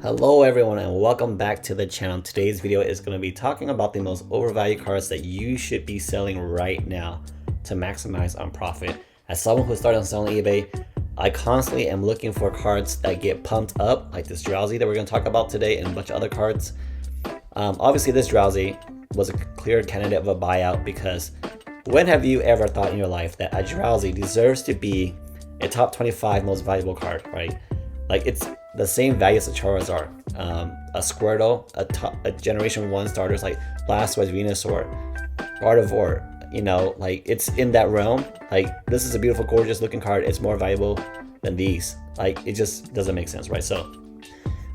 Hello everyone and welcome back to the channel. Today's video is going to be talking about the most overvalued cards that you should be selling right now to maximize on profit. As someone who started on selling eBay, I constantly am looking for cards that get pumped up, like this Drowzee that we're going to talk about today and a bunch of other cards. Obviously this Drowzee was a clear candidate of a buyout, because when have you ever thought in your life that a Drowzee deserves to be a top 25 most valuable card, right? Like, it's the same value as a Charizard, a Squirtle, a Generation 1 starters like Blastoise, Venusaur, Gardevoir, you know, like it's in that realm. Like, this is a beautiful, gorgeous looking card. It's more valuable than these. Like, it just doesn't make sense, right? So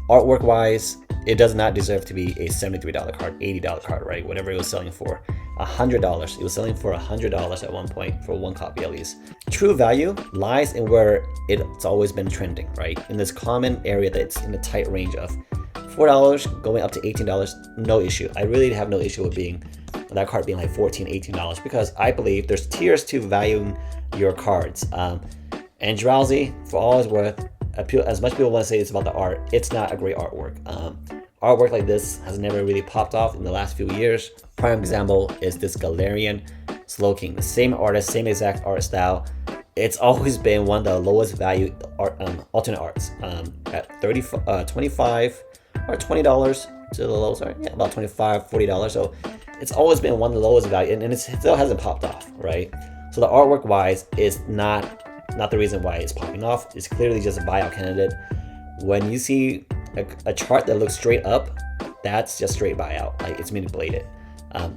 artwork wise, it does not deserve to be a $73 card, $80 card, right? Whatever it was selling for. $100. It was selling for $100 at one point for one copy at least. True value lies in where it's always been trending, right? In this common area that's in a tight range of $4 going up to $18, no issue. I really have no issue with that card being like $14, $18, because I believe there's tiers to valuing your cards. And Drowzee, for all it's worth, as much people want to say it's about the art, it's not a great artwork. Artwork like this has never really popped off in the last few years. Prime example is this Galarian Slowking, the same artist, same exact art style. It's always been one of the lowest value art, alternate arts, at $25 or $20 to the low, sorry, yeah, about $25, $40. So it's always been one of the lowest value, and it still hasn't popped off, right? So the artwork wise is not the reason why it's popping off. It's clearly just a buyout candidate. When you see a chart that looks straight up, that's just straight buyout. Like, it's manipulated.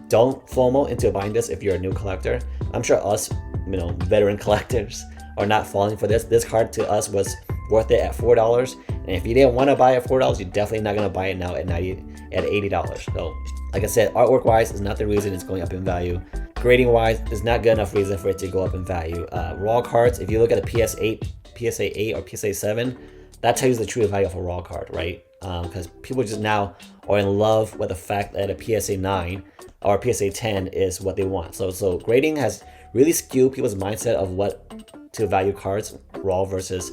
Don't FOMO into buying this if you're a new collector. I'm sure us, veteran collectors are not falling for this. This card to us was worth it at $4, and if you didn't want to buy it at $4, you're definitely not going to buy it now at $80. So, like I said, artwork wise is not the reason it's going up in value. Grading wise is not good enough reason for it to go up in value. Raw cards, if you look at the PSA 8 or PSA 7, that tells you the true value of a raw card, right? Because people just now are in love with the fact that a PSA 9 or PSA 10 is what they want. So grading has really skewed people's mindset of what to value cards, raw versus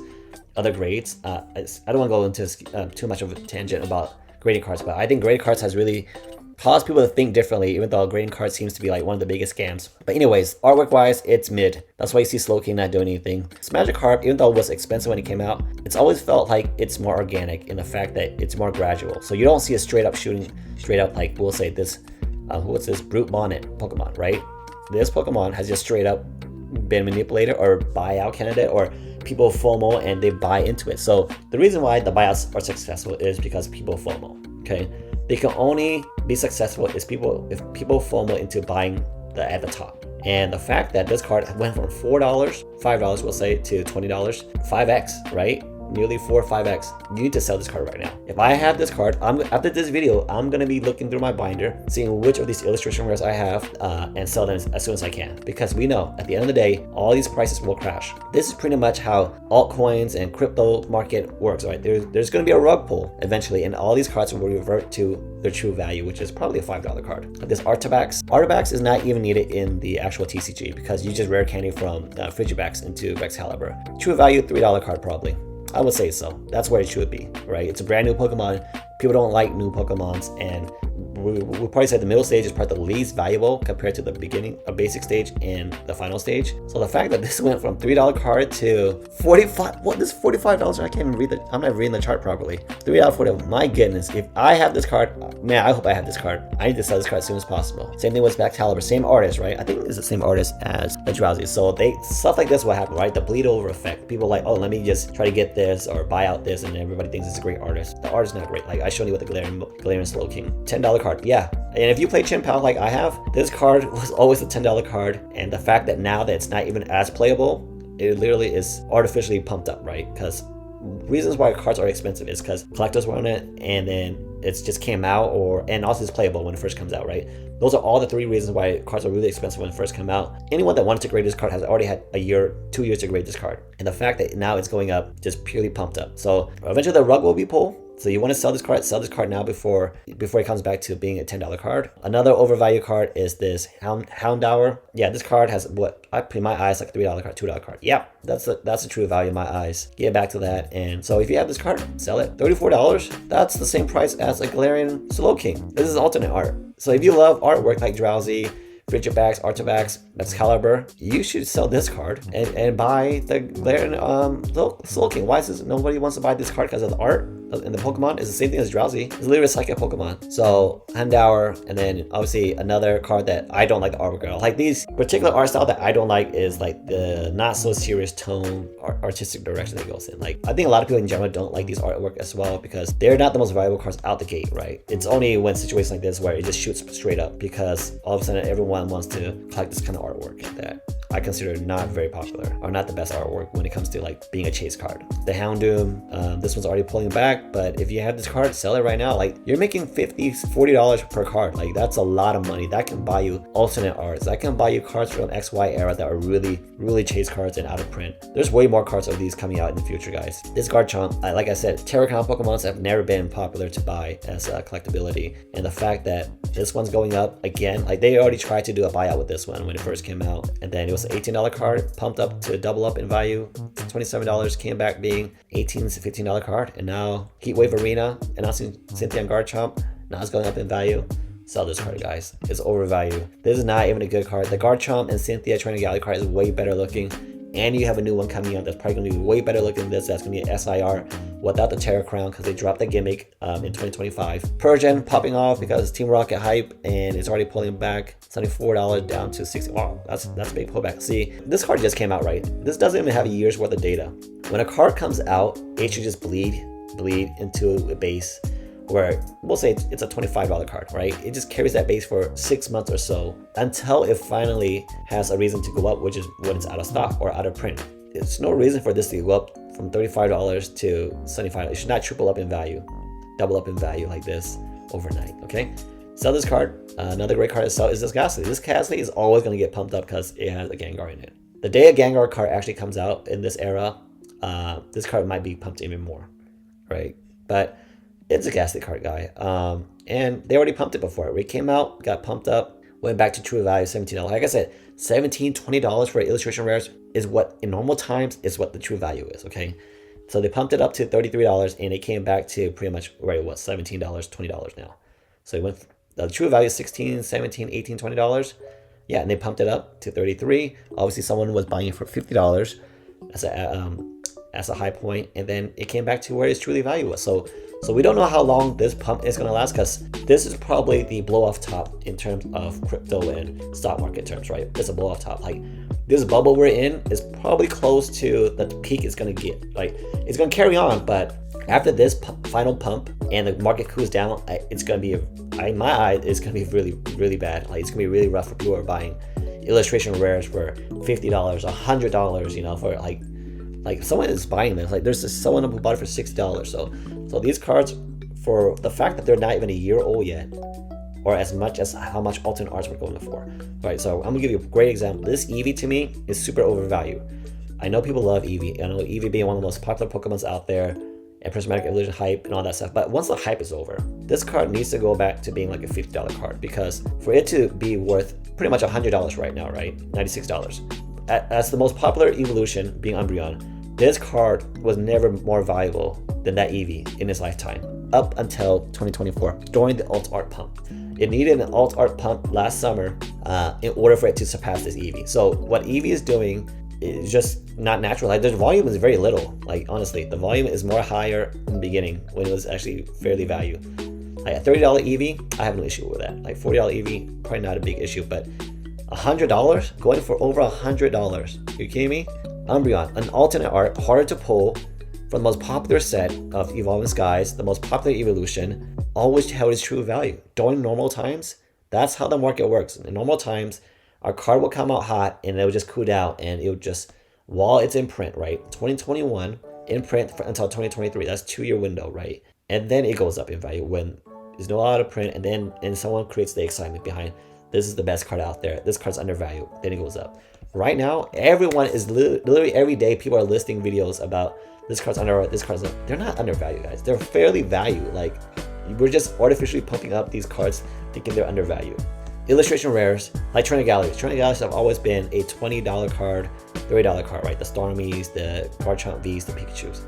other grades. I don't want to go into too much of a tangent about grading cards, but I think grading cards has really caused people to think differently, even though grading cards seems to be like one of the biggest scams. But anyways, artwork wise, it's mid. That's why you see Slowking not doing anything. This Magikarp, even though it was expensive when it came out, it's always felt like it's more organic in the fact that it's more gradual. So you don't see a straight up shooting, like we'll say this, what's this, Brute Bonnet Pokemon, right? This Pokemon has just straight up been manipulated or buyout candidate, or people FOMO and they buy into it. So the reason why the buyouts are successful is because people FOMO, okay? They can only be successful if people FOMO into buying at the top. And the fact that this card went from $4, $5 we'll say, to $20, 5x, right? Nearly 4 or 5x. You need to sell this card right now. If I have this card, after this video, I'm gonna be looking through my binder, seeing which of these illustration rares I have, and sell them as soon as I can. Because we know at the end of the day, all these prices will crash. This is pretty much how altcoins and crypto market works, right? There's gonna be a rug pull eventually, and all these cards will revert to their true value, which is probably a $5 card. This Artifax is not even needed in the actual TCG, because you just rare candy from Frigibax into Excalibur. True value, $3 card probably. I would say so. That's where it should be, right? It's a brand new Pokemon. People don't like new Pokemons, and we'll probably say the middle stage is probably the least valuable compared to the beginning, a basic stage, and the final stage. So the fact that this went from $3 card to $45, what, this $45? I can't even read I'm not reading the chart properly. $3, $40, my goodness. If I have this card, man, I hope I have this card. I need to sell this card as soon as possible. Same thing with Excalibur, same artist, right? I think it's the same artist as the Drowzee. So stuff like this will happen, right? The bleed over effect. People are like, oh, let me just try to get this or buy out this, and everybody thinks it's a great artist. The art is not great. Like I showed you with the Galarian Slowking, $10 card. Yeah, and if you play Chin Pao like I have, this card was always a $10 card, and the fact that now that it's not even as playable, it literally is artificially pumped up, right? Because reasons why cards are expensive is because collectors want it, and then it's just came out, and also it's playable when it first comes out, right? Those are all the 3 reasons why cards are really expensive when it first come out. Anyone that wanted to grade this card has already had a year, 2 years to grade this card, and the fact that now it's going up just purely pumped up. So eventually the rug will be pulled So you want to sell this card now before it comes back to being a $10 card. Another overvalued card is this Houndour. Yeah, this card has what I put in my eyes like $3 card, $2 card. Yeah, that's a true value in my eyes. Get back to that. And so if you have this card, sell it. $34. That's the same price as a Galarian Slowking. This is alternate art. So if you love artwork like Drowzee, Frigibax, Artivax, Excalibur, you should sell this card and buy the Galarian Slowking. Why is this? Nobody wants to buy this card because of the art and the Pokemon is the same thing as Drowzee. It's literally a psychic Pokemon. So Houndour, and then obviously another card that I don't like the artwork at all. Like these particular art style that I don't like is like the not so serious tone or artistic direction that it goes in. Like I think a lot of people in general don't like these artwork as well because they're not the most valuable cards out the gate, right? It's only when situations like this where it just shoots straight up because all of a sudden everyone wants to collect this kind of artwork that I consider not very popular or not the best artwork when it comes to like being a chase card. The Houndoom, this one's already pulling back, but if you have this card, sell it right now. Like you're making $40 per card. Like that's a lot of money. That can buy you alternate arts. That can buy you cards from XY era that are really chase cards and out of print. There's way more cards of these coming out in the future, guys. This Garchomp, like I said, Terracotta Pokemons have never been popular to buy as a collectability. And the fact that this one's going up again, like they already tried to do a buyout with this one when it first came out. And then it was an $18 card, pumped up to double up in value, $27, came back being $18 to $15 card. And now Heatwave Arena announcing Cynthia and Garchomp, now it's going up in value. Sell this card, guys. It's overvalued. This is not even a good card. The Garchomp and Cynthia Trainer Gallery card is way better looking. And you have a new one coming out that's probably going to be way better looking than this. That's going to be an SIR without the Terra Crown because they dropped the gimmick in 2025. Persian popping off because Team Rocket hype and it's already pulling back $74 down to $60. Wow, that's a big pullback. See, this card just came out, right? This doesn't even have a year's worth of data. When a card comes out, it should just bleed into a base where we'll say it's a $25 card, right? It just carries that base for 6 months or so until it finally has a reason to go up, which is when it's out of stock or out of print. There's no reason for this to go up from $35 to $75. It should not triple up in value, double up in value like this overnight, okay? Sell this card. Another great card to sell is this Ghastly. This Ghastly is always going to get pumped up because it has a Gengar in it. The day a Gengar card actually comes out in this era, this card might be pumped even more, right? But it's a Ghastly card, guy. And they already pumped it before. It came out, got pumped up, went back to true value, $17. Like I said, $17, $20 for illustration rares is what, in normal times, is what the true value is, okay? So they pumped it up to $33 and it came back to pretty much where it was, $17, $20 now. So it went, the true value is $16, $17, $18, $20. Yeah, and they pumped it up to $33. Obviously, someone was buying it for $50 as a high point, and then it came back to where its truly value was. So we don't know how long this pump is going to last because this is probably the blow off top in terms of crypto and stock market terms, right? It's a blow off top. Like this bubble we're in is probably close to the peak it's going to get. Like it's going to carry on, but after this final pump and the market cools down, it's going to be, in my eye, it's going to be really bad. Like it's going to be really rough for people who are buying illustration rares for $50, $100, you know, for like someone is buying this. Like there's just someone who bought it for $60. So these cards, for the fact that they're not even a year old yet, or as much as how much alternate arts we're going for. Right, so I'm gonna give you a great example. This Eevee to me is super overvalued. I know people love Eevee. I know Eevee being one of the most popular Pokemons out there, and prismatic evolution hype and all that stuff. But once the hype is over, this card needs to go back to being like a $50 card because for it to be worth pretty much $100 right now, right? $96. As the most popular evolution being Umbreon, this card was never more valuable than that Eevee in its lifetime, up until 2024, during the alt art pump. It needed an alt art pump last summer in order for it to surpass this Eevee. So what Eevee is doing is just not natural. Like the volume is very little. Like honestly, the volume is more higher in the beginning when it was actually fairly valued. Like a $30 Eevee, I have no issue with that. Like $40 Eevee, probably not a big issue, but $100, going for over $100. You kidding me? Umbreon, an alternate art, harder to pull, from the most popular set of Evolving Skies, the most popular evolution, always held its true value. During normal times, that's how the market works. In normal times, our card will come out hot and it will just cool down and it will just, while it's in print, right? 2021, in print until 2023, that's 2-year window, right? And then it goes up in value when there's no out of print and someone creates the excitement behind, this is the best card out there, this card's undervalued, then it goes up. Right now, everyone is literally every day, people are listing videos about this card's under, this card's under. They're not undervalued, guys. They're fairly valued. Like, we're just artificially pumping up these cards thinking they're undervalued. Illustration rares, like Trinity Galleries. Trinity Galleries have always been a $20 card, $30 card, right? The Stormies, the Garchomp Vs, the Pikachus.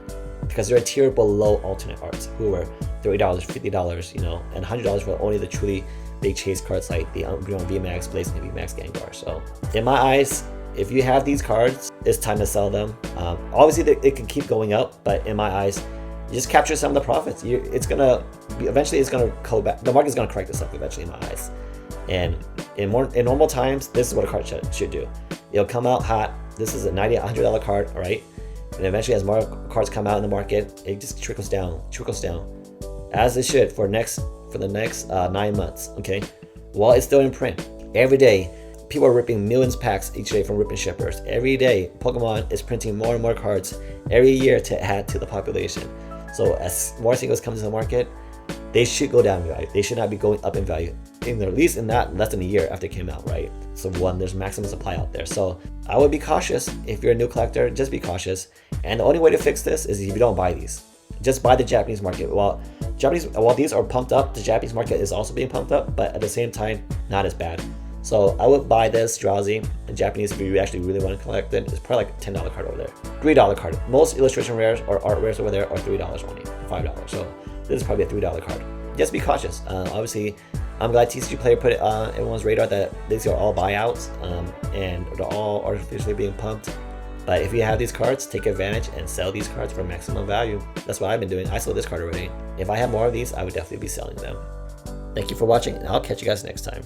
Because they're a tier below alternate arts, who are $30, $50, you know, and $100 for only the truly big chase cards like the VMAX, Blaze, and VMAX Gengar. So, in my eyes, if you have these cards, it's time to sell them. Obviously, it can keep going up, but in my eyes, you just capture some of the profits. It's gonna be, eventually, it's gonna go back. The market's gonna correct itself eventually, in my eyes. And in normal times, this is what a card should do. It'll come out hot. This is a $90, $100 card, all right? And eventually, as more cards come out in the market, it just trickles down, as it should for the next 9 months. Okay, while it's still in print, every day people are ripping millions packs each day from ripping shippers. Every day, Pokemon is printing more and more cards every year to add to the population. So as more singles come to the market, they should go down in value. They should not be going up in value, at least in that less than a year after it came out, right? So one, there's maximum supply out there. So I would be cautious. If you're a new collector, just be cautious. And the only way to fix this is if you don't buy these. Just buy the Japanese market. While these are pumped up, the Japanese market is also being pumped up, but at the same time, not as bad. So I would buy this Drowzee, the Japanese, if you actually really want to collect it. It's probably like a $10 card over there. $3 card. Most illustration rares or art rares over there are $3 only, $5. So this is probably a $3 card. Just be cautious. Obviously, I'm glad TCG Player put it on everyone's radar that these are all buyouts and they're all artificially being pumped. But if you have these cards, take advantage and sell these cards for maximum value. That's what I've been doing. I sold this card already. If I had more of these, I would definitely be selling them. Thank you for watching, and I'll catch you guys next time.